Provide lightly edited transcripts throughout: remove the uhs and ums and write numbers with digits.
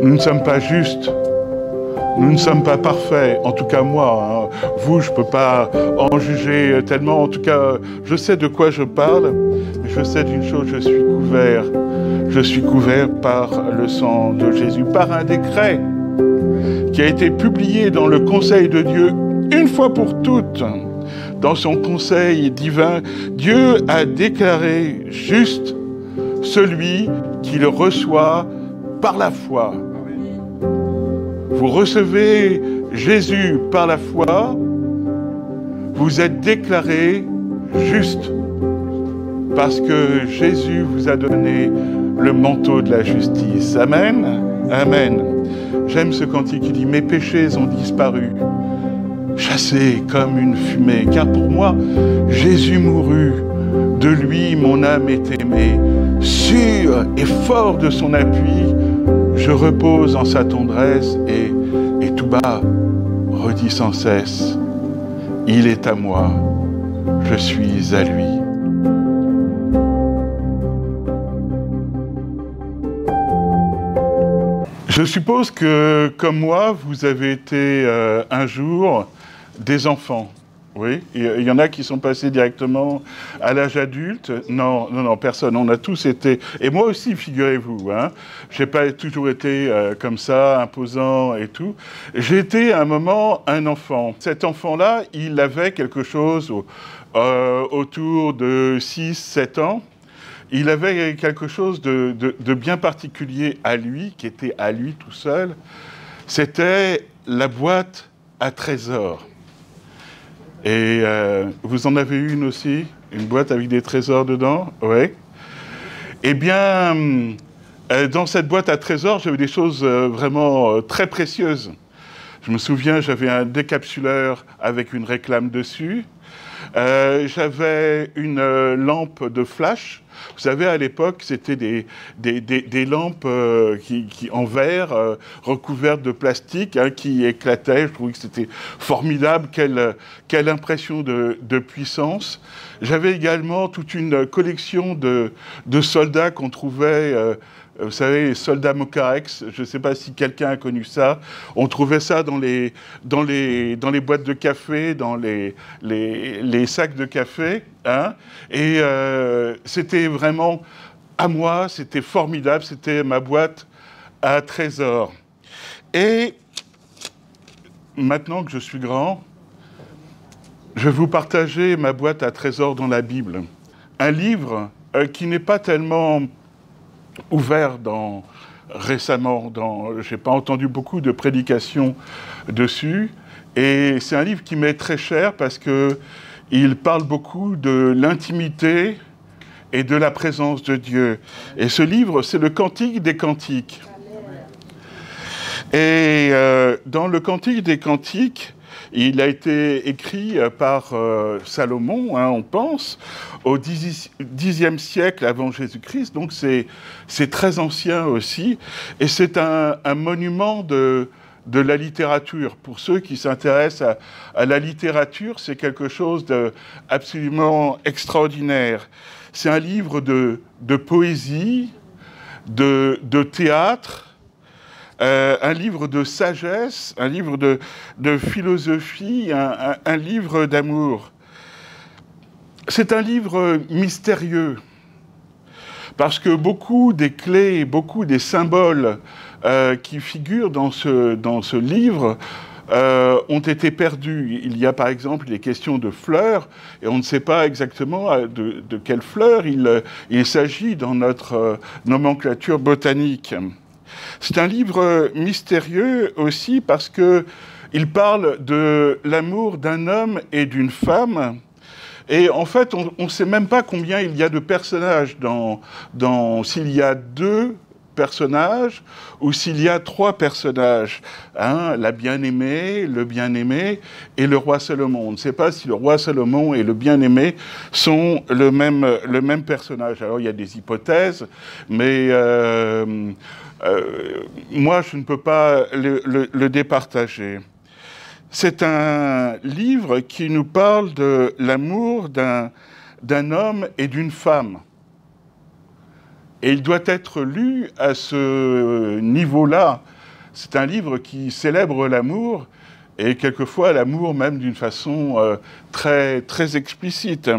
Nous ne sommes pas justes. Nous ne sommes pas parfaits, en tout cas moi. Hein. Vous, je ne peux pas en juger tellement. En tout cas, je sais de quoi je parle. Mais je sais d'une chose, je suis couvert. Je suis couvert par le sang de Jésus, par un décret qui a été publié dans le Conseil de Dieu une fois pour toutes. Dans son conseil divin, Dieu a déclaré juste celui qui le reçoit par la foi. Vous recevez Jésus par la foi, vous êtes déclaré juste parce que Jésus vous a donné le manteau de la justice. Amen. Amen. J'aime ce cantique qui dit « Mes péchés ont disparu, chassés comme une fumée, car pour moi, Jésus mourut, de lui mon âme est aimée, sûr et fort de son appui, je repose en sa tendresse et tout bas redis sans cesse, il est à moi, je suis à lui. » Je suppose que, comme moi, vous avez été un jour des enfants. Oui, il y en a qui sont passés directement à l'âge adulte. Non, personne. On a tous été... Et moi aussi, figurez-vous. Hein, je n'ai pas toujours été comme ça, imposant et tout. J'ai été à un moment un enfant. Cet enfant-là, il avait quelque chose autour de 6-7 ans. Il avait quelque chose de bien particulier à lui, qui était à lui tout seul. C'était la boîte à trésors. Et vous en avez une aussi, une boîte avec des trésors dedans, oui. Eh bien, dans cette boîte à trésors, j'avais des choses vraiment très précieuses. Je me souviens, j'avais un décapsuleur avec une réclame dessus. J'avais une lampe de flash. Vous savez, à l'époque, c'était des lampes en verre, recouvertes de plastique, hein, qui éclataient. Je trouvais que c'était formidable. Quelle impression de puissance. J'avais également toute une collection de soldats qu'on trouvait... vous savez, les soldats Mocarex, je ne sais pas si quelqu'un a connu ça. On trouvait ça dans les boîtes de café, dans les sacs de café. Hein, et c'était vraiment, à moi, c'était formidable. C'était ma boîte à trésors. Et maintenant que je suis grand, je vais vous partager ma boîte à trésors dans la Bible. Un livre qui n'est pas tellement... ouvert récemment, je n'ai pas entendu beaucoup de prédications dessus, et c'est un livre qui m'est très cher parce qu'il parle beaucoup de l'intimité et de la présence de Dieu. Et ce livre, c'est le Cantique des Cantiques. Et dans le Cantique des Cantiques, il a été écrit par Salomon, hein, on pense, au Xe siècle avant Jésus-Christ, donc c'est très ancien aussi, et c'est un monument de la littérature. Pour ceux qui s'intéressent à la littérature, c'est quelque chose d'absolument extraordinaire. C'est un livre de poésie, de théâtre, un livre de sagesse, un livre de philosophie, un livre d'amour. C'est un livre mystérieux, parce que beaucoup des clés, beaucoup des symboles qui figurent dans ce livre ont été perdus. Il y a par exemple les questions de fleurs, et on ne sait pas exactement de quelles fleurs il s'agit dans notre nomenclature botanique. C'est un livre mystérieux aussi parce qu'il parle de l'amour d'un homme et d'une femme. Et en fait, on ne sait même pas combien il y a de personnages s'il y a 2 personnages ou s'il y a 3 personnages. Hein, la bien-aimée, le bien-aimé et le roi Salomon. On ne sait pas si le roi Salomon et le bien-aimé sont le même personnage. Alors, il y a des hypothèses, mais moi, je ne peux pas le départager. C'est un livre qui nous parle de l'amour d'un homme et d'une femme. Et il doit être lu à ce niveau-là. C'est un livre qui célèbre l'amour, et quelquefois l'amour même d'une façon très, très explicite.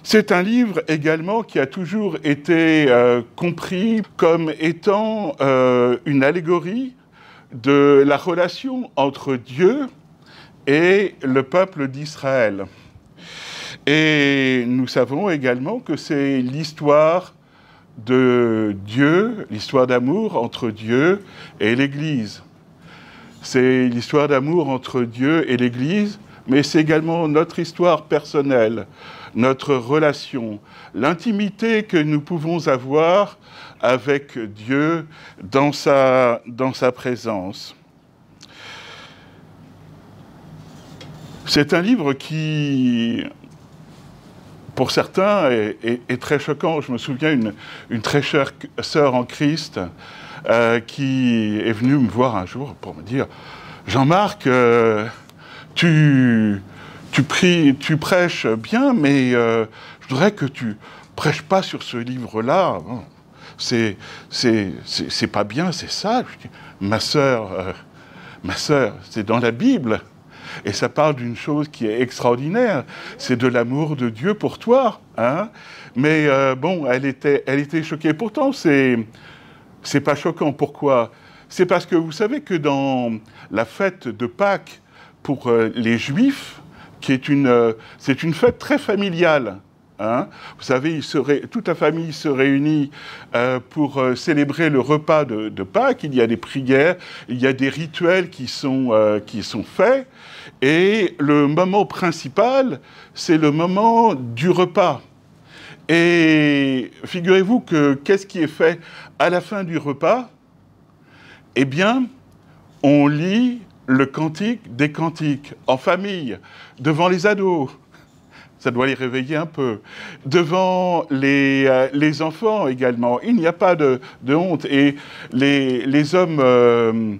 C'est un livre également qui a toujours été compris comme étant une allégorie de la relation entre Dieu et le peuple d'Israël. Et nous savons également que c'est l'histoire de Dieu, l'histoire d'amour entre Dieu et l'Église. C'est l'histoire d'amour entre Dieu et l'Église, mais c'est également notre histoire personnelle, notre relation, l'intimité que nous pouvons avoir avec Dieu dans sa présence. C'est un livre qui, pour certains, est très choquant. Je me souviens une très chère sœur en Christ qui est venue me voir un jour pour me dire « Jean-Marc, tu prêches bien, mais je voudrais que tu prêches pas sur ce livre-là. C'est pas bien, c'est ça. » Je dis « Ma sœur, c'est dans la Bible. Et ça parle d'une chose qui est extraordinaire. C'est de l'amour de Dieu pour toi. Hein. Mais bon, elle était choquée. Pourtant, c'est pas choquant. Pourquoi? C'est parce que vous savez que dans la fête de Pâques, pour les Juifs, c'est une fête très familiale. Hein. Vous savez, toute la famille se réunit pour célébrer le repas de Pâques. Il y a des prières, il y a des rituels qui sont faits. Et le moment principal, c'est le moment du repas. Et figurez-vous que qu'est-ce qui est fait à la fin du repas? Eh bien, on lit le cantique des cantiques, en famille, devant les ados. Ça doit les réveiller un peu. Devant les enfants également. Il n'y a pas de honte. Et les hommes...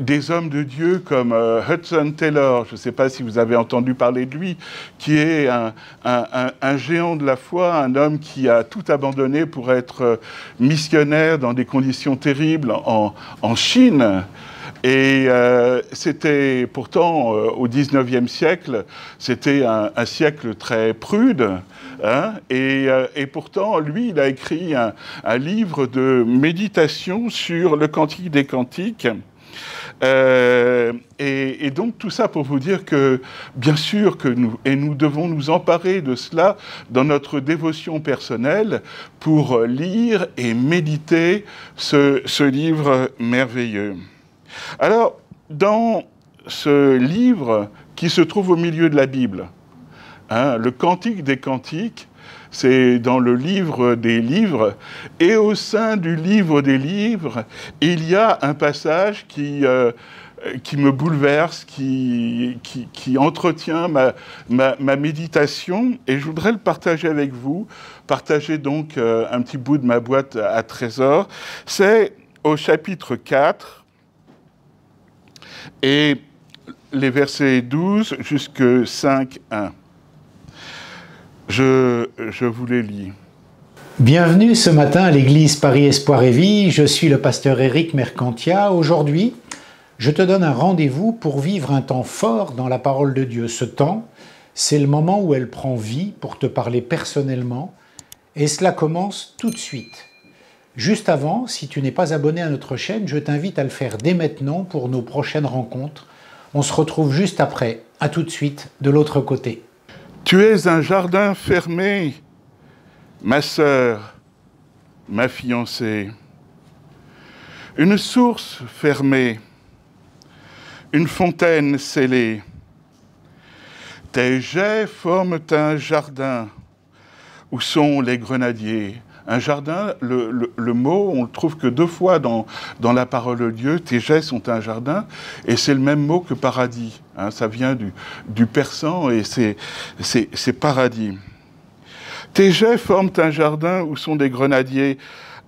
des hommes de Dieu comme Hudson Taylor, je ne sais pas si vous avez entendu parler de lui, qui est un géant de la foi, un homme qui a tout abandonné pour être missionnaire dans des conditions terribles en Chine. Et c'était pourtant, au XIXe siècle, c'était un siècle très prude. Hein, et pourtant, lui, il a écrit un livre de méditation sur le Cantique des Cantiques. Et donc, tout ça pour vous dire que, bien sûr, nous devons nous emparer de cela dans notre dévotion personnelle pour lire et méditer ce livre merveilleux. Alors, dans ce livre qui se trouve au milieu de la Bible, hein, le Cantique des Cantiques, c'est dans le livre des livres, et au sein du livre des livres, il y a un passage qui me bouleverse, qui entretient ma méditation, et je voudrais le partager avec vous, partager donc un petit bout de ma boîte à trésors. C'est au chapitre 4, et les versets 12 jusqu'à 5, 1. Je vous les lis. Bienvenue ce matin à l'église Paris Espoir et Vie. Je suis le pasteur Éric Mercantia. Aujourd'hui, je te donne un rendez-vous pour vivre un temps fort dans la parole de Dieu. Ce temps, c'est le moment où elle prend vie pour te parler personnellement, et cela commence tout de suite. Juste avant, si tu n'es pas abonné à notre chaîne, je t'invite à le faire dès maintenant pour nos prochaines rencontres. On se retrouve juste après. À tout de suite, de l'autre côté. Tu es un jardin fermé, ma sœur, ma fiancée. Une source fermée, une fontaine scellée. Tes jets forment un jardin. Où sont les grenadiers? Un jardin, le mot, on le trouve que 2 fois dans la parole de Dieu. Tes jets sont un jardin, et c'est le même mot que paradis. Hein, ça vient du persan, et c'est paradis. Tes jets forment un jardin où sont des grenadiers,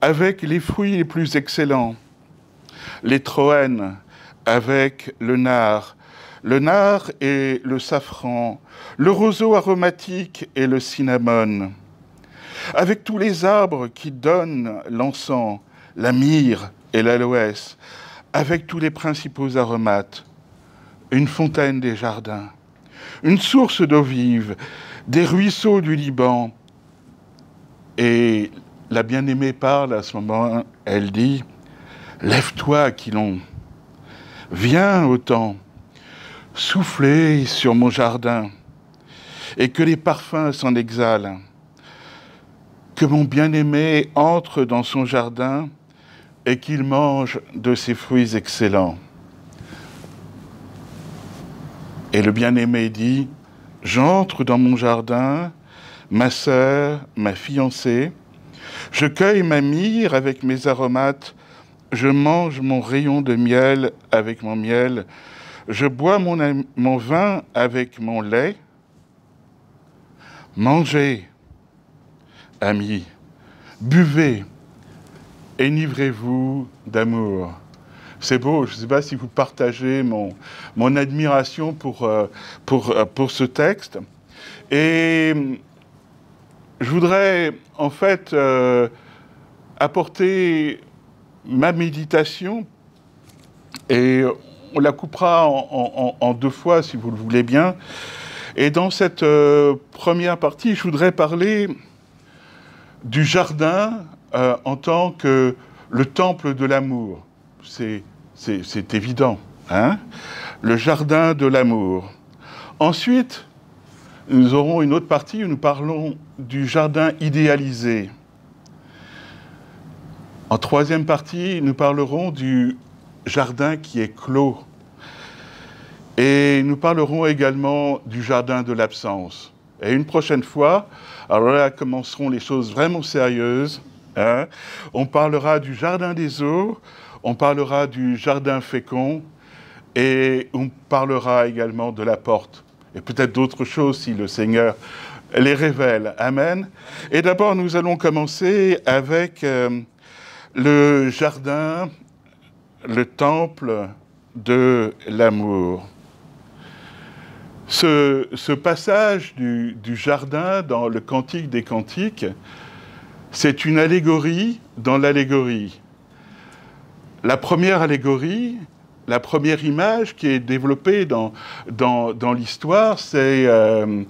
avec les fruits les plus excellents. Les troènes, avec le nard et le safran, le roseau aromatique et le cinnamome. avec tous les arbres qui donnent l'encens, la myrrhe et l'aloès, avec tous les principaux aromates, une fontaine des jardins, une source d'eau vive, des ruisseaux du Liban. Et la bien-aimée parle à ce moment, elle dit, « Lève-toi, Aquilon, viens au temps, soufflez sur mon jardin, et que les parfums s'en exhalent. Que mon bien-aimé entre dans son jardin et qu'il mange de ses fruits excellents. » Et le bien-aimé dit, « J'entre dans mon jardin, ma sœur, ma fiancée, je cueille ma myrrhe avec mes aromates, je mange mon rayon de miel avec mon miel, je bois mon vin avec mon lait. Mangez, amis, buvez, enivrez-vous d'amour. » C'est beau, je ne sais pas si vous partagez mon admiration pour ce texte. Et je voudrais en fait apporter ma méditation, et on la coupera en deux fois si vous le voulez bien. Et dans cette première partie, je voudrais parler du jardin en tant que le temple de l'amour. C'est évident, hein? Le jardin de l'amour. Ensuite, nous aurons une autre partie où nous parlons du jardin idéalisé. En troisième partie, nous parlerons du jardin qui est clos. Et nous parlerons également du jardin de l'absence. Et une prochaine fois, alors là commenceront les choses vraiment sérieuses, hein? On parlera du jardin des eaux, on parlera du jardin fécond, et on parlera également de la porte. Et peut-être d'autres choses si le Seigneur les révèle. Amen. Et d'abord, nous allons commencer avec le jardin, le temple de l'amour. Ce passage du jardin dans le Cantique des Cantiques, c'est une allégorie dans l'allégorie. La première allégorie, la première image qui est développée dans l'histoire, c'est le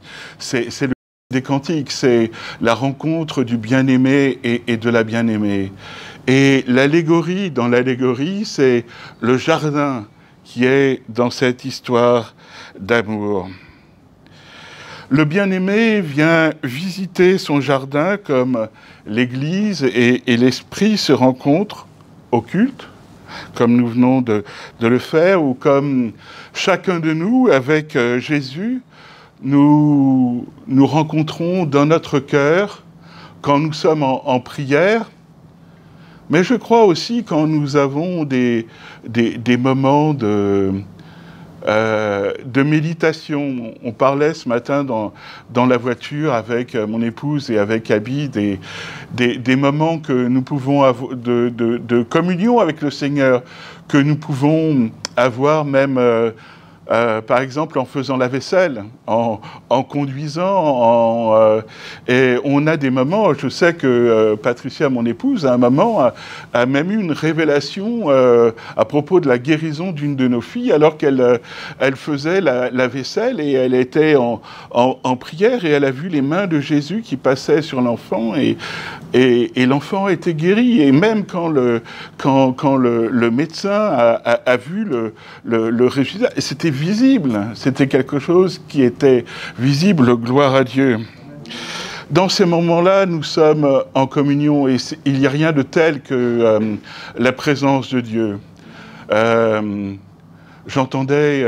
des Cantiques, c'est la rencontre du bien-aimé et de la bien-aimée. Et l'allégorie, dans l'allégorie, c'est le jardin qui est dans cette histoire d'amour. Le bien-aimé vient visiter son jardin comme l'Église et l'Esprit se rencontrent au culte, comme nous venons de le faire, ou comme chacun de nous, avec Jésus, nous rencontrons dans notre cœur quand nous sommes en prière, mais je crois aussi quand nous avons des moments de méditation. On parlait ce matin dans la voiture avec mon épouse et avec Abby des moments que nous pouvons avoir de communion avec le Seigneur, que nous pouvons avoir même par exemple en faisant la vaisselle, en conduisant, et on a des moments, je sais que Patricia, mon épouse, à un moment a même eu une révélation à propos de la guérison d'une de nos filles, alors qu'elle faisait la vaisselle et elle était en prière et elle a vu les mains de Jésus qui passaient sur l'enfant et l'enfant était guéri. Et même quand le médecin a vu le résultat, c'était visible, c'était quelque chose qui était visible, gloire à Dieu. Dans ces moments-là, nous sommes en communion et il n'y a rien de tel que la présence de Dieu. J'entendais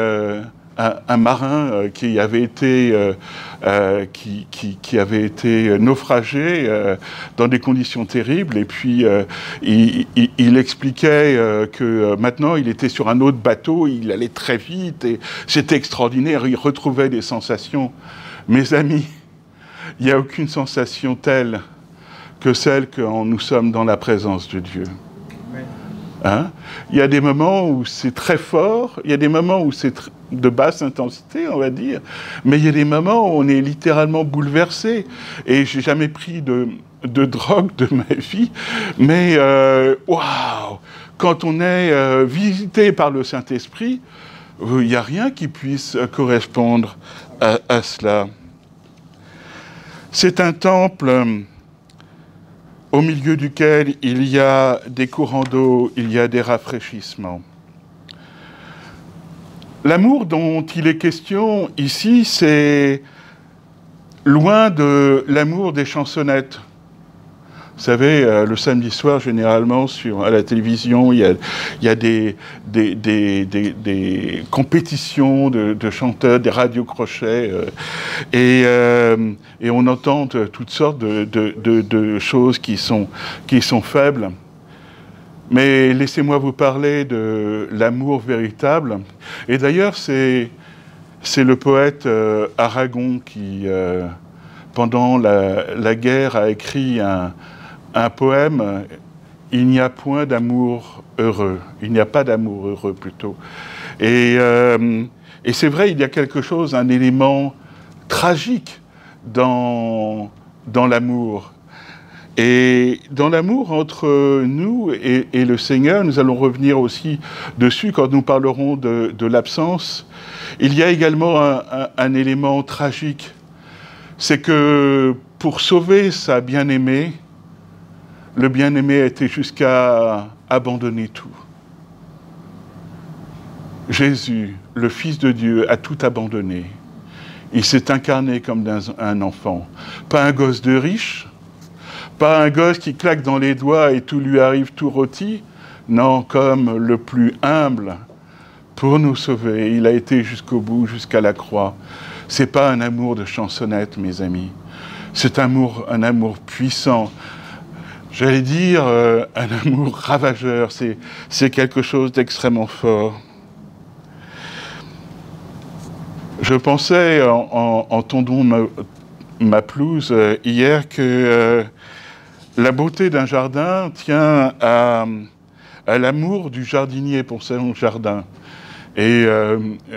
un marin qui avait été naufragé dans des conditions terribles, et puis il expliquait que maintenant il était sur un autre bateau, il allait très vite et c'était extraordinaire, il retrouvait des sensations. Mes amis, il n'y a aucune sensation telle que celle quand nous sommes dans la présence de Dieu. Hein? Il y a des moments où c'est très fort, il y a des moments où c'est de basse intensité, on va dire, mais il y a des moments où on est littéralement bouleversé. Et j'ai jamais pris de drogue de ma vie, mais waouh, quand on est visité par le Saint-Esprit, il n'y a rien qui puisse correspondre à cela. C'est un temple au milieu duquel il y a des courants d'eau, il y a des rafraîchissements. L'amour dont il est question ici, c'est loin de l'amour des chansonnettes. Vous savez, le samedi soir, généralement, à la télévision, il y a des compétitions de chanteurs, des radiocrochets, et on entend toutes sortes de choses qui sont faibles. Mais laissez-moi vous parler de l'amour véritable. Et d'ailleurs, c'est le poète Aragon qui, pendant la guerre, a écrit un poème « Il n'y a point d'amour heureux ». Il n'y a pas d'amour heureux, plutôt. Et c'est vrai, il y a quelque chose, un élément tragique dans l'amour. Et dans l'amour entre nous et le Seigneur, nous allons revenir aussi dessus quand nous parlerons de l'absence. Il y a également un élément tragique. C'est que pour sauver sa bien-aimée, le bien-aimé a été jusqu'à abandonner tout. Jésus, le Fils de Dieu, a tout abandonné. Il s'est incarné comme un enfant. Pas un gosse de riche, pas un gosse qui claque dans les doigts et tout lui arrive tout rôti. Non, comme le plus humble pour nous sauver. Il a été jusqu'au bout, jusqu'à la croix. C'est pas un amour de chansonnette, mes amis. C'est un amour puissant. J'allais dire un amour ravageur. C'est quelque chose d'extrêmement fort. Je pensais, en tondant ma pelouse hier, que la beauté d'un jardin tient à l'amour du jardinier pour son jardin. Et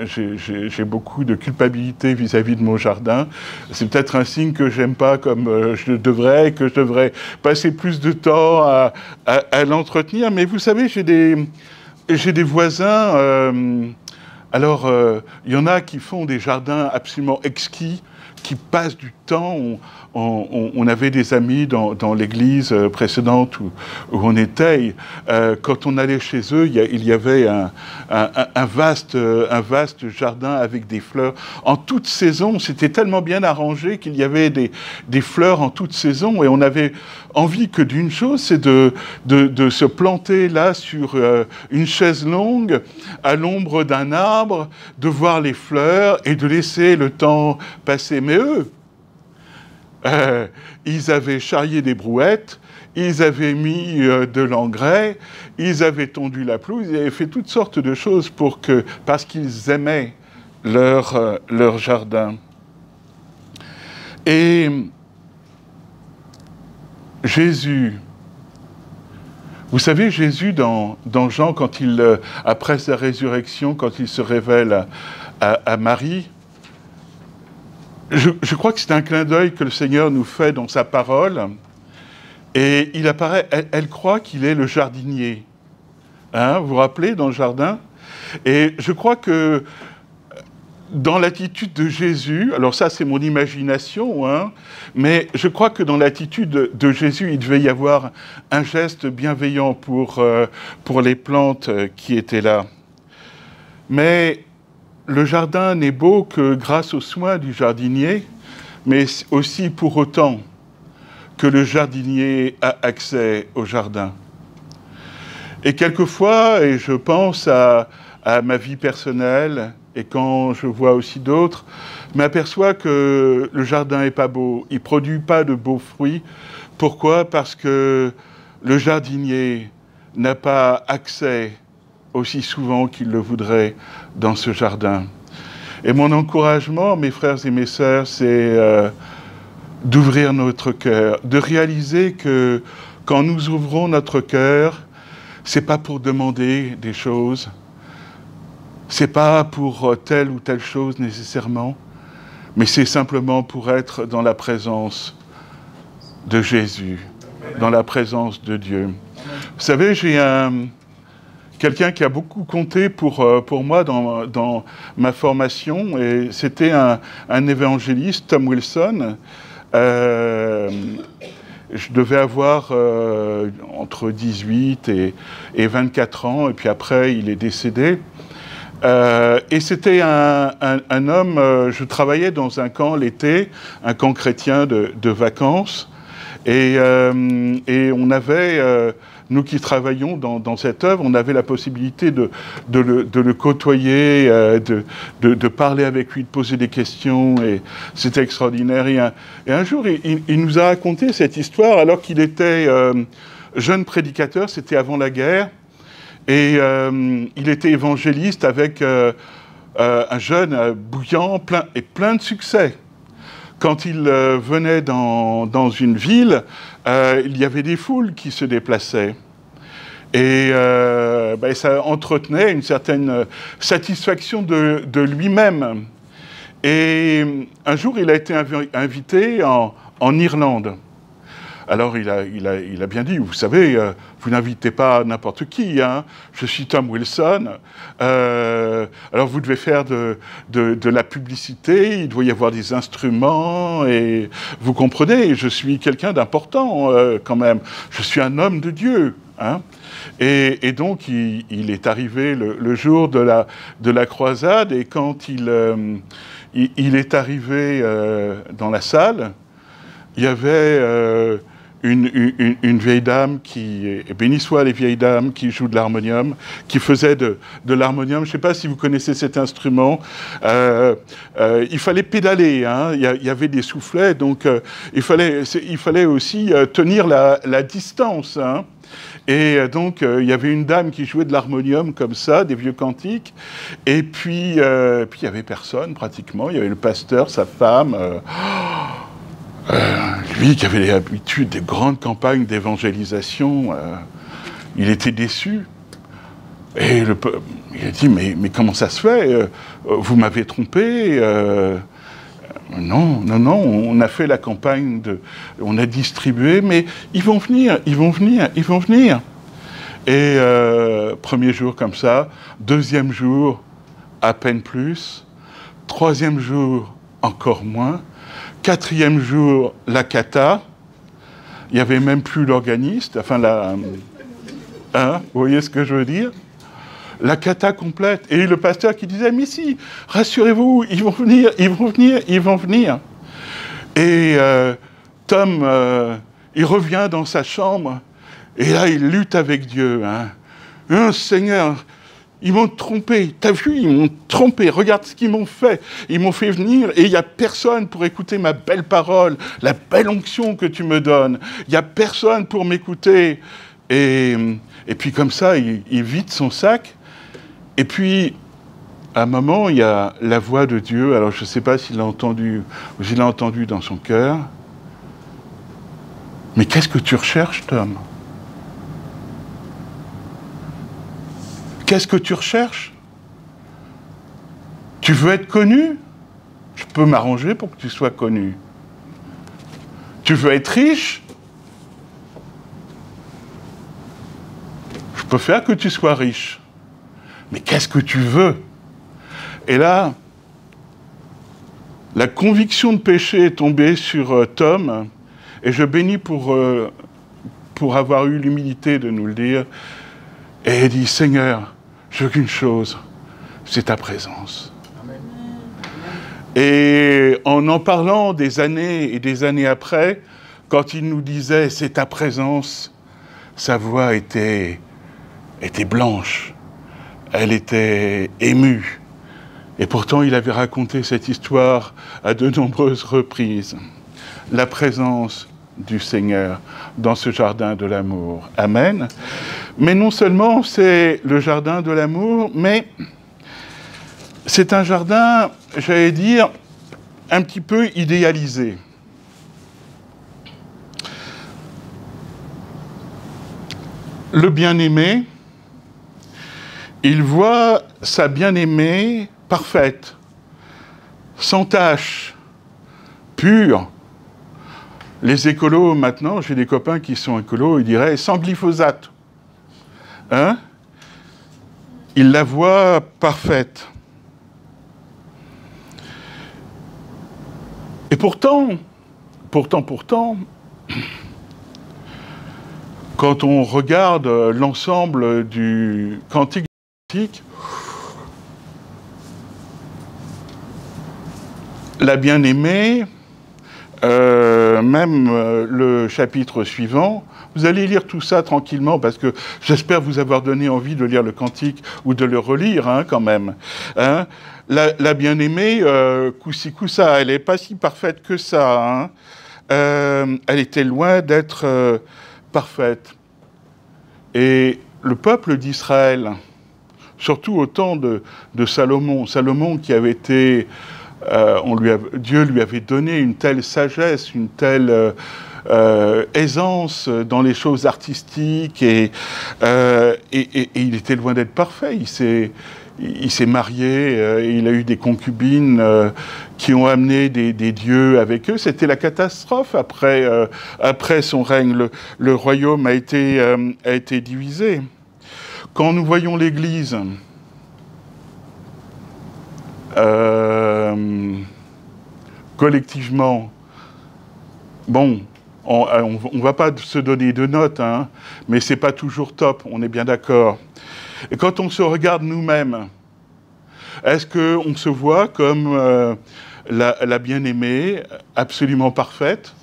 j'ai beaucoup de culpabilité vis-à-vis de mon jardin. C'est peut-être un signe que j'aime pas comme je devrais, que je devrais passer plus de temps à l'entretenir. Mais vous savez, j'ai des voisins. Alors, il y en a qui font des jardins absolument exquis, qui passent du temps. On avait des amis dans l'église précédente où on était. Quand on allait chez eux, il y avait un vaste jardin avec des fleurs. En toute saison, c'était tellement bien arrangé qu'il y avait des fleurs en toute saison. Et on avait envie que d'une chose, c'est de se planter là sur une chaise longue, à l'ombre d'un arbre, de voir les fleurs et de laisser le temps passer. Mais eux, ils avaient charrié des brouettes, ils avaient mis de l'engrais, ils avaient tondu la pelouse, ils avaient fait toutes sortes de choses parce qu'ils aimaient leur jardin. Et Jésus, vous savez, Jésus dans Jean, après sa résurrection, quand il se révèle à Marie, je crois que c'est un clin d'œil que le Seigneur nous fait dans sa parole. Et il apparaît, elle croit qu'il est le jardinier. Hein, vous vous rappelez, dans le jardin? Et je crois que dans l'attitude de Jésus, alors ça c'est mon imagination, hein, mais je crois que dans l'attitude de Jésus, il devait y avoir un geste bienveillant pour les plantes qui étaient là. Mais le jardin n'est beau que grâce aux soins du jardinier, mais aussi pour autant que le jardinier a accès au jardin. Et quelquefois, et je pense à ma vie personnelle, et quand je vois aussi d'autres, je m'aperçois que le jardin n'est pas beau, il ne produit pas de beaux fruits. Pourquoi? Parce que le jardinier n'a pas accès aussi souvent qu'il le voudrait dans ce jardin. Et mon encouragement, mes frères et mes sœurs, c'est d'ouvrir notre cœur, de réaliser que quand nous ouvrons notre cœur, c'est pas pour demander des choses, c'est pas pour telle ou telle chose nécessairement, mais c'est simplement pour être dans la présence de Jésus, dans la présence de Dieu. Vous savez, j'ai quelqu'un qui a beaucoup compté pour moi dans ma formation, et c'était un évangéliste, Tom Wilson. Je devais avoir entre 18 et 24 ans, et puis après, il est décédé. Et c'était un homme, je travaillais dans un camp l'été, un camp chrétien de vacances, et on avait, nous qui travaillions dans cette œuvre, on avait la possibilité de le côtoyer, de parler avec lui, de poser des questions, et c'était extraordinaire. Et un jour, il nous a raconté cette histoire alors qu'il était jeune prédicateur, c'était avant la guerre, et il était évangéliste avec un jeune bouillant plein de succès. Quand il venait dans une ville, il y avait des foules qui se déplaçaient. Et ça entretenait une certaine satisfaction de lui-même. Et un jour, il a été invité en Irlande. Alors il a bien dit, vous savez, vous n'invitez pas n'importe qui, hein. Je suis Tom Wilson, alors vous devez faire de la publicité, il doit y avoir des instruments, et vous comprenez, je suis quelqu'un d'important quand même, je suis un homme de Dieu. Hein. Et donc il est arrivé le jour de la croisade, et quand il est arrivé dans la salle, il y avait une vieille dame béni soit les vieilles dames qui jouent de l'harmonium, qui faisait de l'harmonium. Je ne sais pas si vous connaissez cet instrument. Il fallait pédaler, hein. Il y avait des soufflets, donc il fallait aussi tenir la distance. Hein. Et donc, il y avait une dame qui jouait de l'harmonium comme ça, des vieux cantiques, et puis il n'y avait personne pratiquement. Il y avait le pasteur, sa femme. Lui qui avait l'habitude des grandes campagnes d'évangélisation, il était déçu. Et il a dit, mais comment ça se fait? Vous m'avez trompé. Non, on a fait la campagne, on a distribué, mais ils vont venir. Et premier jour comme ça, deuxième jour, à peine plus, troisième jour, encore moins, quatrième jour, la cata, il n'y avait même plus l'organiste, enfin vous voyez ce que je veux dire? La cata complète. Et le pasteur qui disait, mais si, rassurez-vous, ils vont venir. Et Tom, il revient dans sa chambre, et là, il lutte avec Dieu. Hein. Seigneur, ils m'ont trompé. T'as vu, ils m'ont trompé. Regarde ce qu'ils m'ont fait. Ils m'ont fait venir et il n'y a personne pour écouter ma belle parole, la belle onction que tu me donnes. Il n'y a personne pour m'écouter. Et puis comme ça, il vide son sac. Et puis, à un moment, il y a la voix de Dieu. Alors, je ne sais pas s'il l'a entendu ou s'il l'a entendu dans son cœur. Mais qu'est-ce que tu recherches, Tom ? Qu'est-ce que tu recherches? Tu veux être connu? Je peux m'arranger pour que tu sois connu. Tu veux être riche? Je peux faire que tu sois riche. Mais qu'est-ce que tu veux? Et là, la conviction de péché est tombée sur Tom, et je bénis pour avoir eu l'humilité de nous le dire. Et il dit, Seigneur, je veux qu'une chose, c'est ta présence. Amen. Et en parlant des années et des années après, quand il nous disait, c'est ta présence, sa voix était blanche, elle était émue. Et pourtant, il avait raconté cette histoire à de nombreuses reprises. La présence du Seigneur dans ce jardin de l'amour. Amen. Mais non seulement c'est le jardin de l'amour, mais c'est un jardin, j'allais dire, un petit peu idéalisé. Le bien-aimé, il voit sa bien-aimée parfaite, sans tache, pure, Les écolos, maintenant, j'ai des copains qui sont écolos, ils diraient sans glyphosate. Hein? Ils la voient parfaite. Et pourtant, quand on regarde l'ensemble du cantique, la bien-aimée, même le chapitre suivant, vous allez lire tout ça tranquillement parce que j'espère vous avoir donné envie de lire le cantique ou de le relire hein, quand même. Hein. La bien-aimée, coup-ci, coup-ça, elle n'est pas si parfaite que ça. Hein. Elle était loin d'être parfaite. Et le peuple d'Israël, surtout au temps de Salomon, Salomon qui avait été... Dieu lui avait donné une telle sagesse, une telle aisance dans les choses artistiques et il était loin d'être parfait. Il s'est marié, il a eu des concubines qui ont amené des dieux avec eux. C'était la catastrophe après son règne. Le royaume a été divisé. Quand nous voyons l'Église... collectivement, bon, on ne va pas se donner de notes, hein, mais c'est pas toujours top, on est bien d'accord. Et quand on se regarde nous-mêmes, est-ce qu'on se voit comme la bien-aimée, absolument parfaite?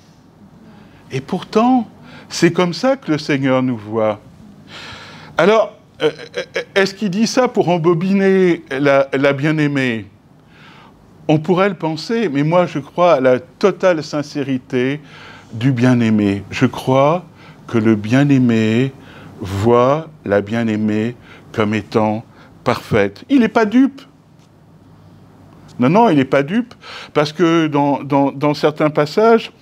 Et pourtant, c'est comme ça que le Seigneur nous voit. Alors, est-ce qu'il dit ça pour embobiner la bien-aimée? On pourrait le penser, mais moi je crois à la totale sincérité du bien-aimé. Je crois que le bien-aimé voit la bien-aimée comme étant parfaite. Il n'est pas dupe. Non, il n'est pas dupe, parce que dans certains passages,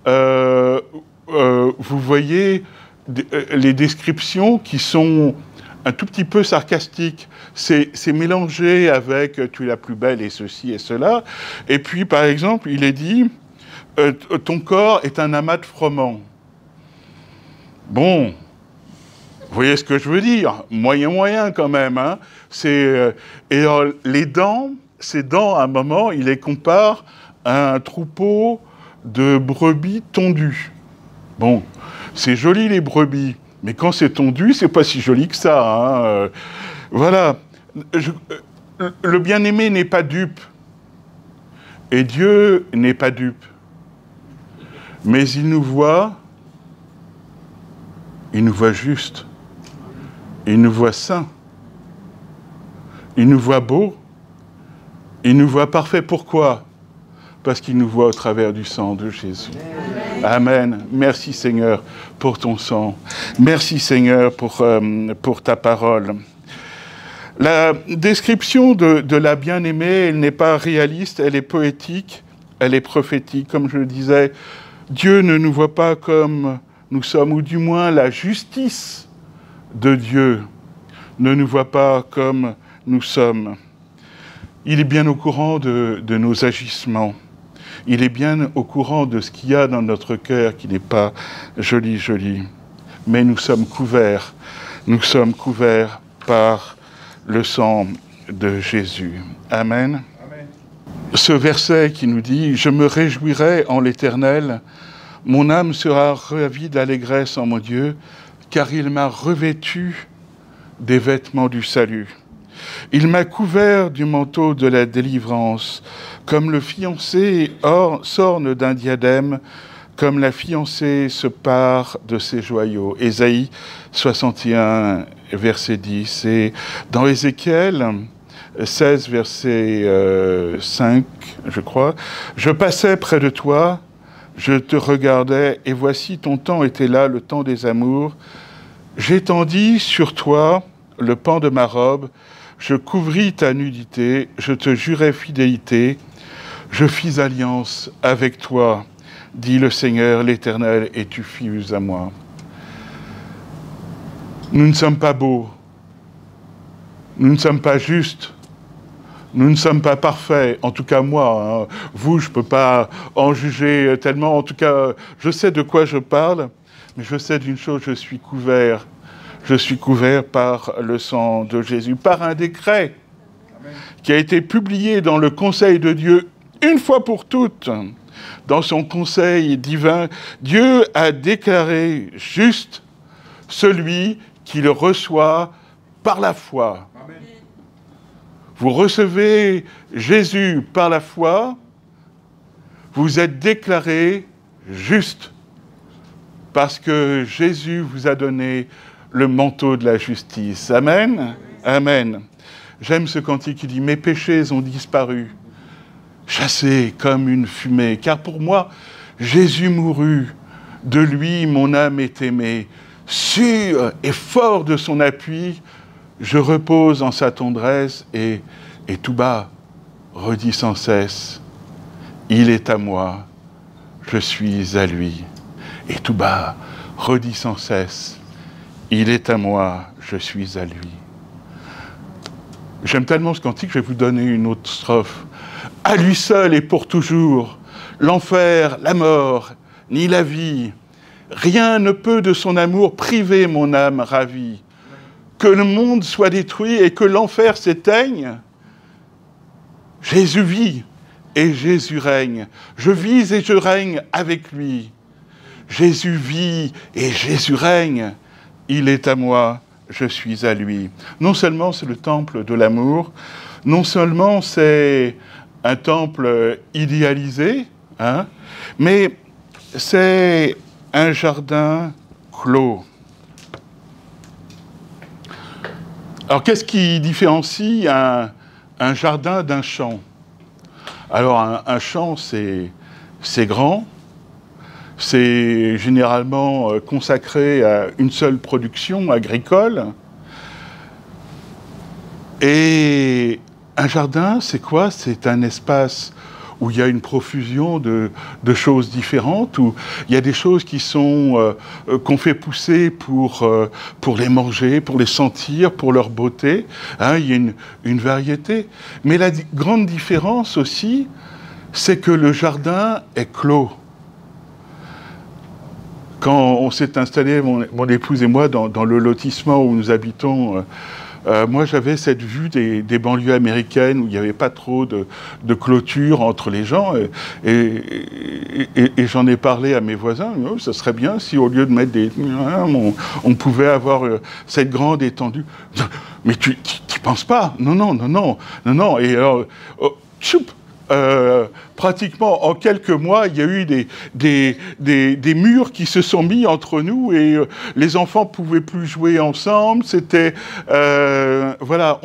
vous voyez les descriptions qui sont un tout petit peu sarcastique. C'est mélangé avec « tu es la plus belle » et ceci et cela. Et puis, par exemple, il est dit « ton corps est un amas de froment ». Bon, vous voyez ce que je veux dire? Moyen quand même. Hein. Et alors, les dents, ces dents, à un moment, il les compare à un troupeau de brebis tondues. Bon, c'est joli les brebis. Mais quand c'est tondu, c'est pas si joli que ça. Hein. Voilà. Le bien-aimé n'est pas dupe. Et Dieu n'est pas dupe. Mais il nous voit juste. Il nous voit saint. Il nous voit beau. Il nous voit parfait. Pourquoi? Parce qu'il nous voit au travers du sang de Jésus. Amen. Merci Seigneur pour ton sang. Merci Seigneur pour ta parole. La description de la bien-aimée, elle n'est pas réaliste, elle est poétique, elle est prophétique. Comme je le disais, Dieu ne nous voit pas comme nous sommes, ou du moins la justice de Dieu ne nous voit pas comme nous sommes. Il est bien au courant de nos agissements. Il est bien au courant de ce qu'il y a dans notre cœur qui n'est pas joli. Mais nous sommes couverts par le sang de Jésus. Amen. Amen. Ce verset qui nous dit « Je me réjouirai en l'Éternel, mon âme sera ravie d'allégresse en mon Dieu, car il m'a revêtu des vêtements du salut. Il m'a couvert du manteau de la délivrance, comme le fiancé s'orne d'un diadème, comme la fiancée se pare de ses joyaux. » Ésaïe 61, verset 10. Et dans Ézéchiel 16, verset 5, je crois, « Je passais près de toi, je te regardais, et voici ton temps était là, le temps des amours. J'étendis sur toi le pan de ma robe, je couvris ta nudité, je te jurai fidélité, je fis alliance avec toi, dit le Seigneur l'Éternel, et tu fus à moi. » Nous ne sommes pas beaux, nous ne sommes pas justes, Nous ne sommes pas parfaits, en tout cas moi. Hein. Vous, je ne peux pas en juger tellement. En tout cas, je sais de quoi je parle, mais je sais d'une chose, je suis couvert. Je suis couvert par le sang de Jésus, par un décret qui a été publié dans le Conseil de Dieu une fois pour toutes. Dans son conseil divin, Dieu a déclaré juste celui qui le reçoit par la foi. Amen. Vous recevez Jésus par la foi, vous êtes déclaré juste parce que Jésus vous a donné le manteau de la justice. Amen. Amen. J'aime ce cantique qui dit « Mes péchés ont disparu, chassés comme une fumée, car pour moi, Jésus mourut, de lui mon âme est aimée. Sûr et fort de son appui, je repose en sa tendresse et tout bas, redis sans cesse, il est à moi, je suis à lui. Et tout bas, redis sans cesse, il est à moi, je suis à lui. » J'aime tellement ce cantique, je vais vous donner une autre strophe. À lui seul et pour toujours, l'enfer, la mort, ni la vie, rien ne peut de son amour priver mon âme ravie. Que le monde soit détruit et que l'enfer s'éteigne, Jésus vit et Jésus règne. Je vis et je règne avec lui. Jésus vit et Jésus règne. Il est à moi, je suis à lui. Non seulement c'est le temple de l'amour, non seulement c'est un temple idéalisé, hein, mais c'est un jardin clos. Alors qu'est-ce qui différencie un jardin d'un champ? Alors un champ, c'est grand, c'est généralement consacré à une seule production agricole. Et un jardin, c'est quoi? C'est un espace où il y a une profusion de choses différentes, où il y a des choses qui sont qu'on fait pousser pour les manger, pour les sentir, pour leur beauté. Hein, il y a une variété. Mais la grande différence aussi, c'est que le jardin est clos. Quand on s'est installé, mon épouse et moi, dans le lotissement où nous habitons, moi j'avais cette vue des banlieues américaines où il n'y avait pas trop de clôture entre les gens. Et j'en ai parlé à mes voisins. Oh, ça serait bien si au lieu de mettre des... on pouvait avoir cette grande étendue. Mais tu penses pas? Non. Et alors... tchoup, pratiquement en quelques mois, il y a eu des murs qui se sont mis entre nous et les enfants pouvaient plus jouer ensemble. C'était voilà,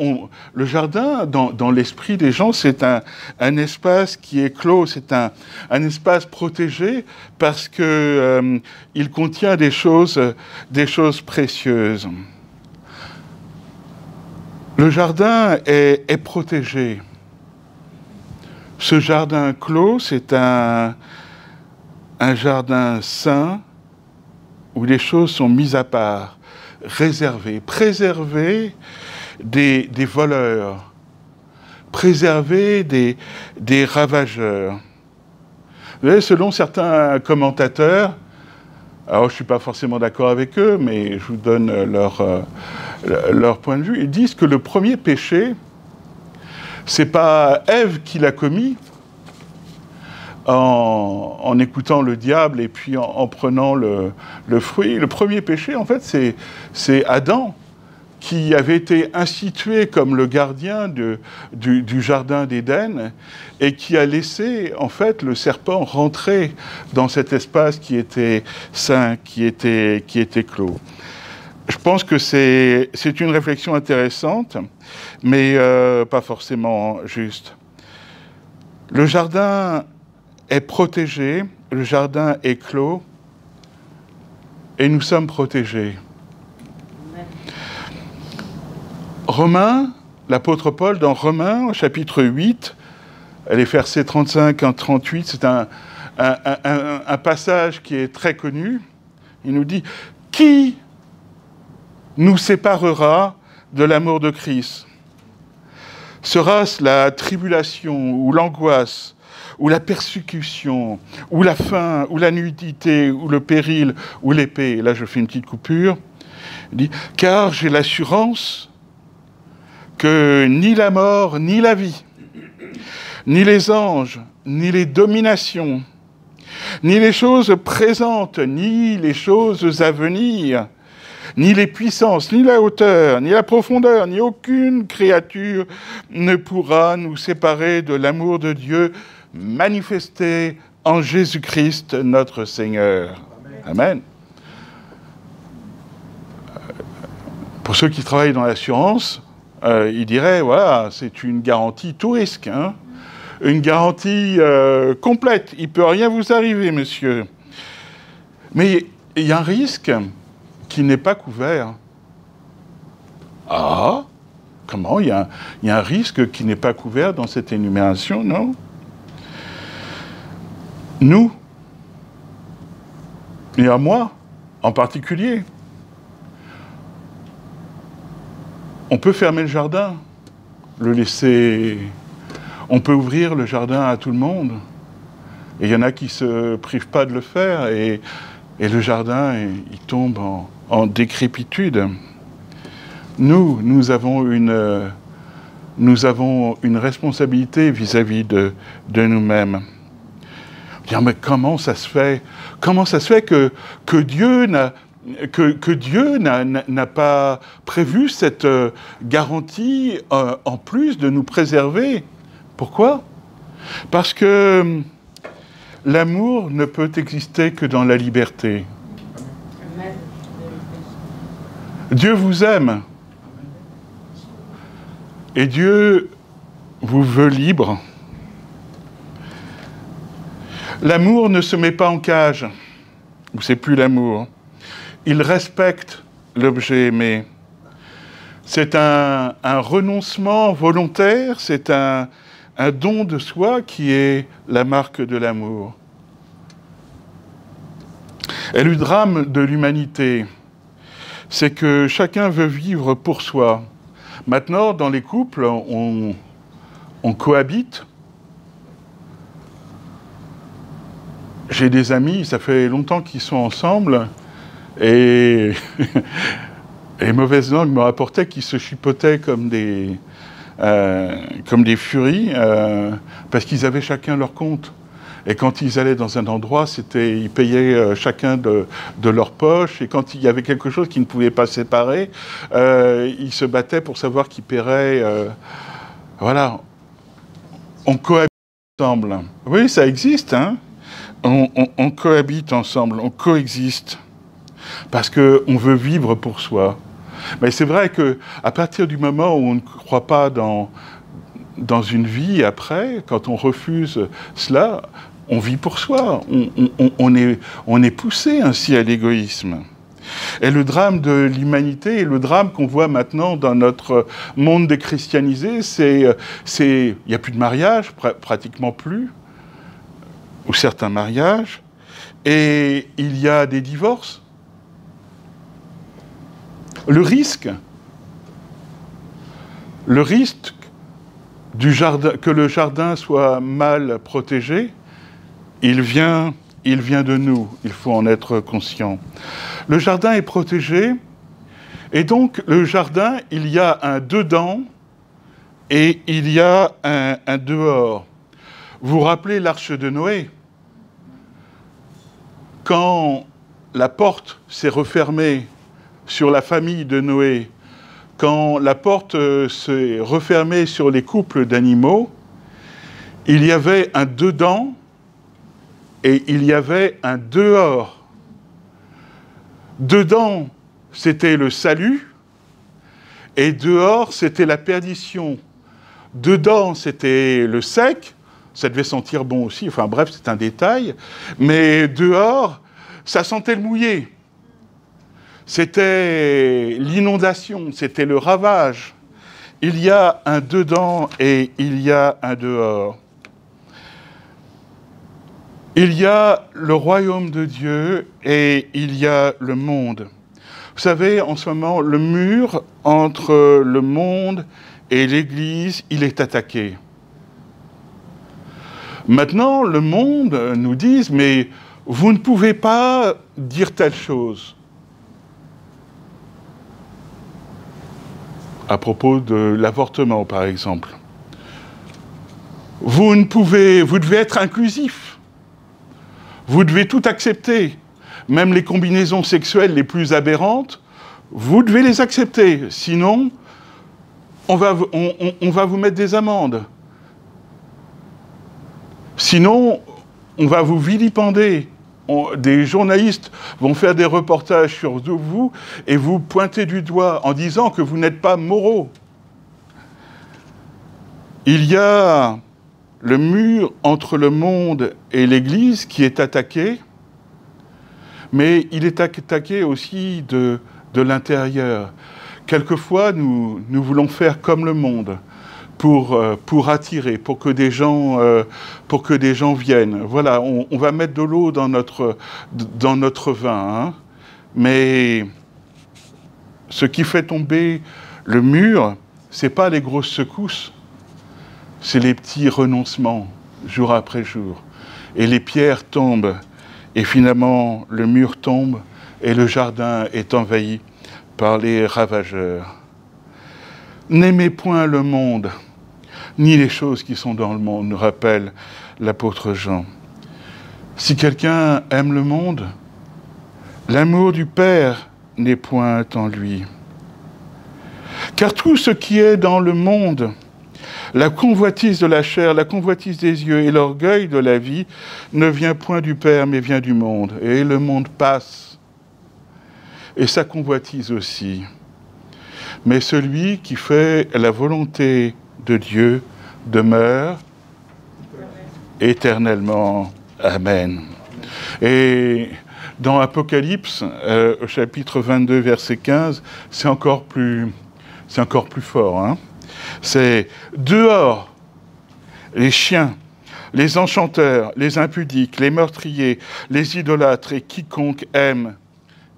le jardin dans l'esprit des gens, c'est un espace qui est clos, c'est un espace protégé parce que il contient des choses précieuses. Le jardin est protégé. Ce jardin clos, c'est un jardin saint où les choses sont mises à part, réservées, préservées des voleurs, préservées des ravageurs. Vous savez, selon certains commentateurs, alors je ne suis pas forcément d'accord avec eux, mais je vous donne leur point de vue, ils disent que le premier péché, c'est pas Ève qui l'a commis en écoutant le diable et puis en prenant le fruit. Le premier péché, en fait, c'est Adam qui avait été institué comme le gardien du jardin d'Éden et qui a laissé, en fait, le serpent rentrer dans cet espace qui était saint, qui était clos. Je pense que c'est une réflexion intéressante, mais pas forcément juste. Le jardin est protégé, le jardin est clos, et nous sommes protégés. Romains, l'apôtre Paul, dans Romains, au chapitre 8, les versets 35 à 38, c'est un passage qui est très connu. Il nous dit « Qui nous séparera de l'amour de Christ? Sera-ce la tribulation ou l'angoisse, ou la persécution, ou la faim, ou la nudité, ou le péril, ou l'épée? Et là, je fais une petite coupure. Il dit, car j'ai l'assurance que ni la mort, ni la vie, ni les anges, ni les dominations, ni les choses présentes, ni les choses à venir, ni les puissances, ni la hauteur, ni la profondeur, ni aucune créature ne pourra nous séparer de l'amour de Dieu manifesté en Jésus-Christ notre Seigneur. Amen. Pour ceux qui travaillent dans l'assurance, ils diraient, voilà, c'est une garantie tout risque, hein, une garantie complète. Il ne peut rien vous arriver, monsieur. Mais il y a un risque qui n'est pas couvert. Ah, comment? Il y a un risque qui n'est pas couvert dans cette énumération, non? Nous, et à moi en particulier, on peut fermer le jardin, le laisser... On peut ouvrir le jardin à tout le monde. Et il y en a qui ne se privent pas de le faire, et le jardin, il tombe en décrépitude. Nous avons une responsabilité vis-à-vis de nous-mêmes. Dire, mais comment ça se fait que Dieu n'a pas prévu cette garantie en plus de nous préserver? Pourquoi? Parce que l'amour ne peut exister que dans la liberté. Dieu vous aime. Et Dieu vous veut libre. L'amour ne se met pas en cage, ou c'est plus l'amour. Il respecte l'objet aimé. C'est un renoncement volontaire, c'est un don de soi qui est la marque de l'amour. Et le drame de l'humanité, c'est que chacun veut vivre pour soi. Maintenant, dans les couples, on cohabite. J'ai des amis, ça fait longtemps qu'ils sont ensemble, et les mauvaises langues me rapportaient qu'ils se chipotaient comme des furies, parce qu'ils avaient chacun leur compte. Et quand ils allaient dans un endroit, ils payaient chacun de leur poche, et quand il y avait quelque chose qui ne pouvait pas séparer, ils se battaient pour savoir qui paierait. Voilà. On cohabite ensemble. Oui, ça existe, hein. On cohabite ensemble, on coexiste, parce qu'on veut vivre pour soi. Mais c'est vrai qu'à partir du moment où on ne croit pas dans une vie après, quand on refuse cela, on vit pour soi. On est poussé ainsi à l'égoïsme. Et le drame de l'humanité, et le drame qu'on voit maintenant dans notre monde déchristianisé, il n'y a plus de mariage, pratiquement plus, ou certains mariages, et il y a des divorces. Le risque que le jardin soit mal protégé, il vient de nous, il faut en être conscient. Le jardin est protégé, et donc le jardin, il y a un dedans et il y a un dehors. Vous vous rappelez l'arche de Noé? Quand la porte s'est refermée sur la famille de Noé, quand la porte s'est refermée sur les couples d'animaux, il y avait un dedans et il y avait un dehors. Dedans, c'était le salut, et dehors, c'était la perdition. Dedans, c'était le sec, ça devait sentir bon aussi, enfin bref, c'est un détail, mais dehors, ça sentait le mouillé. C'était l'inondation, c'était le ravage. Il y a un dedans et il y a un dehors. Il y a le royaume de Dieu et il y a le monde. Vous savez, en ce moment, le mur entre le monde et l'Église, il est attaqué. Maintenant, le monde nous dit, mais vous ne pouvez pas dire telle chose. À propos de l'avortement, par exemple. Vous devez être inclusif. Vous devez tout accepter. Même les combinaisons sexuelles les plus aberrantes, vous devez les accepter. Sinon, on va vous mettre des amendes. Sinon, on va vous vilipender. Des journalistes vont faire des reportages sur vous et vous pointer du doigt en disant que vous n'êtes pas moraux. Il y a le mur entre le monde et l'Église qui est attaqué, mais il est attaqué aussi de l'intérieur. Quelquefois, nous voulons faire comme le monde pour attirer, pour que des gens viennent. Voilà, on va mettre de l'eau dans notre vin, hein. Mais ce qui fait tomber le mur, c'est pas les grosses secousses, c'est les petits renoncements, jour après jour. Et les pierres tombent, et finalement, le mur tombe, et le jardin est envahi par les ravageurs. N'aimez point le monde, ni les choses qui sont dans le monde, nous rappelle l'apôtre Jean. Si quelqu'un aime le monde, l'amour du Père n'est point en lui. Car tout ce qui est dans le monde, la convoitise de la chair, la convoitise des yeux et l'orgueil de la vie, ne vient point du Père, mais vient du monde. Et le monde passe, et sa convoitise aussi. Mais celui qui fait la volonté de Dieu demeure éternellement. Amen. Et dans Apocalypse, au chapitre 22, verset 15, c'est encore plus fort, hein. C'est dehors les chiens, les enchanteurs, les impudiques, les meurtriers, les idolâtres et quiconque aime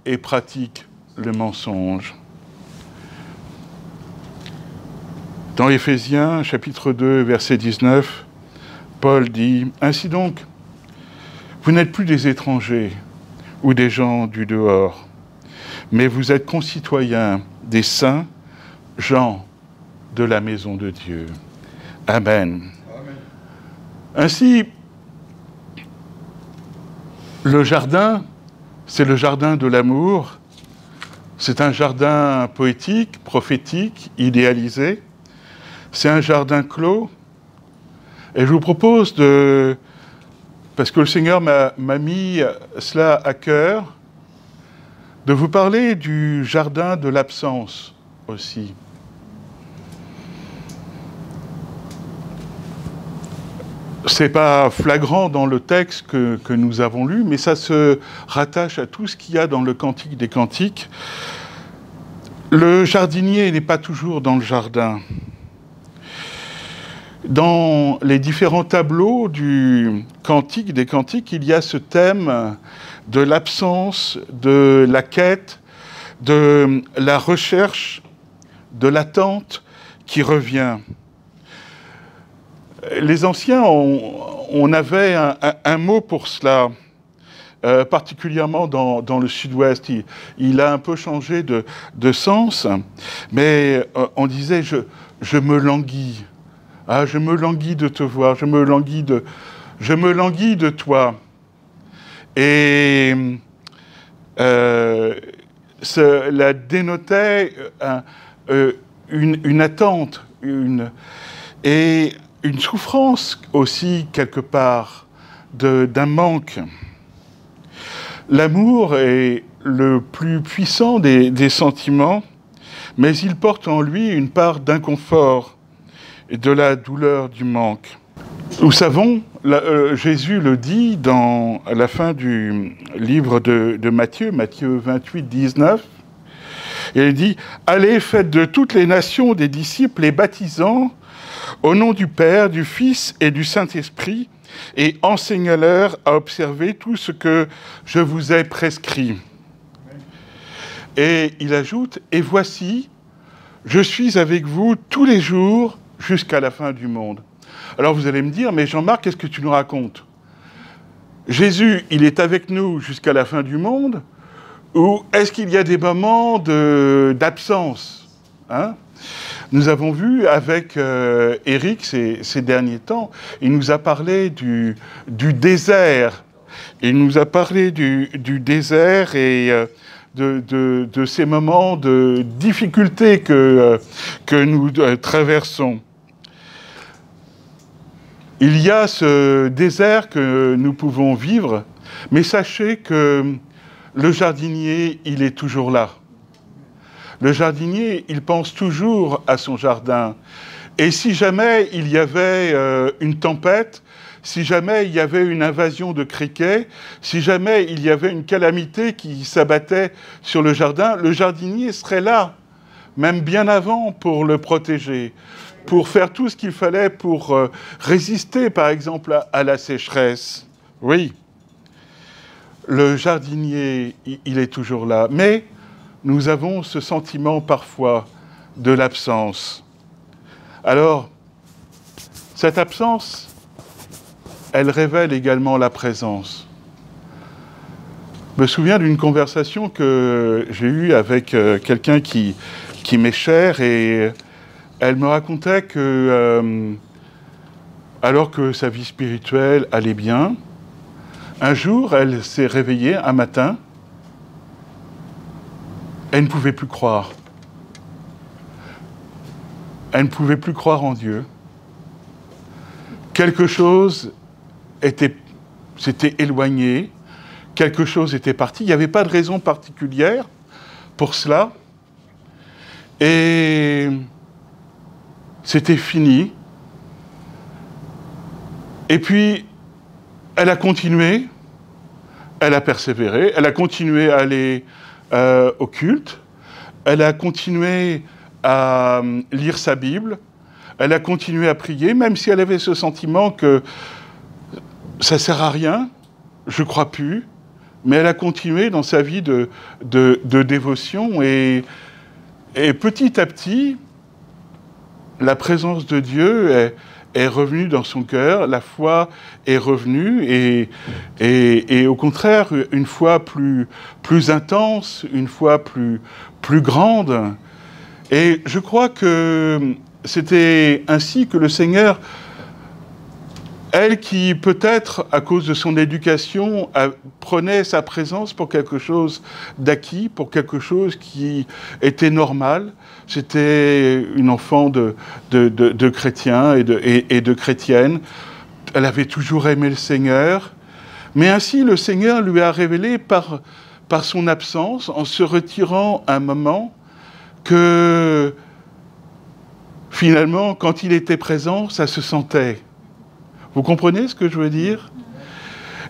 et pratique le mensonge. Dans Éphésiens, chapitre 2, verset 19, Paul dit « Ainsi donc, vous n'êtes plus des étrangers ou des gens du dehors, mais vous êtes concitoyens des saints, gens de la maison de Dieu. » Amen. Amen. Ainsi, le jardin, c'est le jardin de l'amour. C'est un jardin poétique, prophétique, idéalisé. C'est un jardin clos. Et je vous propose parce que le Seigneur m'a mis cela à cœur, de vous parler du jardin de l'absence aussi. C'est pas flagrant dans le texte que nous avons lu, mais ça se rattache à tout ce qu'il y a dans le Cantique des Cantiques. Le jardinier n'est pas toujours dans le jardin. Dans les différents tableaux du Cantique des Cantiques, il y a ce thème de l'absence, de la quête, de la recherche, de l'attente qui revient. Les anciens, on avait un mot pour cela, particulièrement dans le sud-ouest. Il a un peu changé de sens, mais on disait « je me languis ». Ah, je me languis de te voir, je me languis de toi. Et cela dénotait une attente, et une souffrance aussi, quelque part, d'un manque. L'amour est le plus puissant des sentiments, mais il porte en lui une part d'inconfort et de la douleur du manque. Nous savons, Jésus le dit dans la fin du livre de Matthieu, Matthieu 28, 19, il dit « Allez, faites de toutes les nations des disciples, les baptisant au nom du Père, du Fils et du Saint-Esprit, et enseignez-leur à observer tout ce que je vous ai prescrit. » Et il ajoute « Et voici, « Je suis avec vous tous les jours jusqu'à la fin du monde. » Alors vous allez me dire, mais Jean-Marc, qu'est-ce que tu nous racontes? Jésus, il est avec nous jusqu'à la fin du monde, ou est-ce qu'il y a des moments d'absence, hein? Nous avons vu avec Éric ces derniers temps, il nous a parlé du désert. Il nous a parlé du désert et de ces moments de difficulté que nous traversons. Il y a ce désert que nous pouvons vivre, mais sachez que le jardinier, il est toujours là. Le jardinier, il pense toujours à son jardin. Et si jamais il y avait une tempête, si jamais il y avait une invasion de criquets, si jamais il y avait une calamité qui s'abattait sur le jardinier serait là, même bien avant, pour le protéger, pour faire tout ce qu'il fallait pour résister, par exemple, à la sécheresse. Oui, le jardinier, il est toujours là. Mais nous avons ce sentiment parfois de l'absence. Alors, cette absence, elle révèle également la présence. Je me souviens d'une conversation que j'ai eue avec quelqu'un qui m'est cher et elle me racontait que, alors que sa vie spirituelle allait bien, un jour, elle s'est réveillée un matin. Elle ne pouvait plus croire. Elle ne pouvait plus croire en Dieu. Quelque chose s'était éloigné, quelque chose était parti. Il n'y avait pas de raison particulière pour cela. Et c'était fini. Et puis, elle a continué, elle a persévéré, elle a continué à aller au culte, elle a continué à lire sa Bible, elle a continué à prier, même si elle avait ce sentiment que ça ne sert à rien, je ne crois plus, mais elle a continué dans sa vie de dévotion et petit à petit, la présence de Dieu est revenue dans son cœur, la foi est revenue et au contraire, une foi plus intense, une foi plus grande. Et je crois que c'était ainsi que le Seigneur, elle qui peut-être, à cause de son éducation, prenait sa présence pour quelque chose d'acquis, pour quelque chose qui était normal. C'était une enfant de chrétiens et de chrétiennes. Elle avait toujours aimé le Seigneur. Mais ainsi, le Seigneur lui a révélé par son absence, en se retirant un moment, que finalement, quand il était présent, ça se sentait. Vous comprenez ce que je veux dire?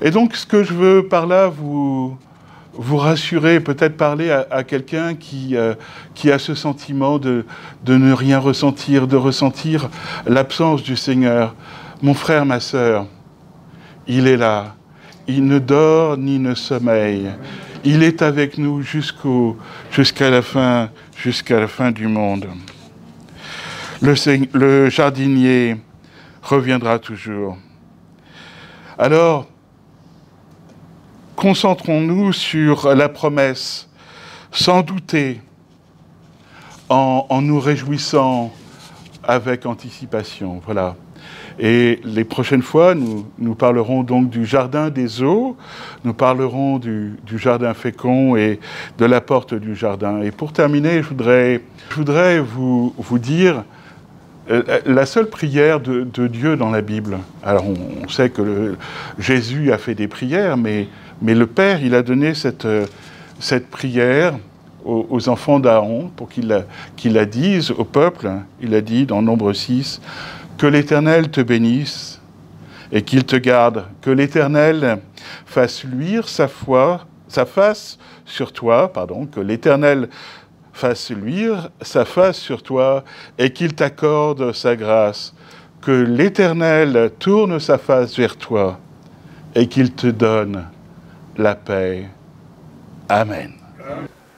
Et donc, ce que je veux par là vous rassurer, peut-être parler à quelqu'un qui a ce sentiment de ne rien ressentir, de ressentir l'absence du Seigneur. Mon frère, ma sœur, il est là. Il ne dort ni ne sommeille. Il est avec nous jusqu'à la fin du monde. Le jardinier reviendra toujours. Alors, concentrons-nous sur la promesse, sans douter, en nous réjouissant avec anticipation. Voilà. Et les prochaines fois, nous parlerons donc du jardin des eaux, nous parlerons du jardin fécond et de la porte du jardin. Et pour terminer, je voudrais vous dire la seule prière de Dieu dans la Bible. Alors on sait que Jésus a fait des prières, mais le Père, il a donné cette prière aux enfants d'Aaron pour qu'ils la disent au peuple. Il a dit dans Nombre 6, « Que l'Éternel te bénisse et qu'il te garde, que l'Éternel fasse luire sa face sur toi, que l'Éternel fasse luire sa face sur toi et qu'il t'accorde sa grâce, que l'Éternel tourne sa face vers toi et qu'il te donne la paix. » Amen.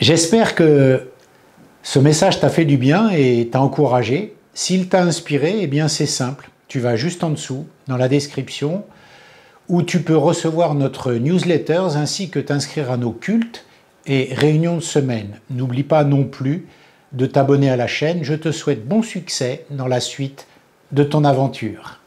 J'espère que Ce message t'a fait du bien et t'a encouragé. S'il t'a inspiré, eh bien c'est simple. Tu vas juste en dessous, dans la description, où tu peux recevoir notre newsletter ainsi que t'inscrire à nos cultes et réunions de semaine. N'oublie pas non plus de t'abonner à la chaîne. Je te souhaite bon succès dans la suite de ton aventure.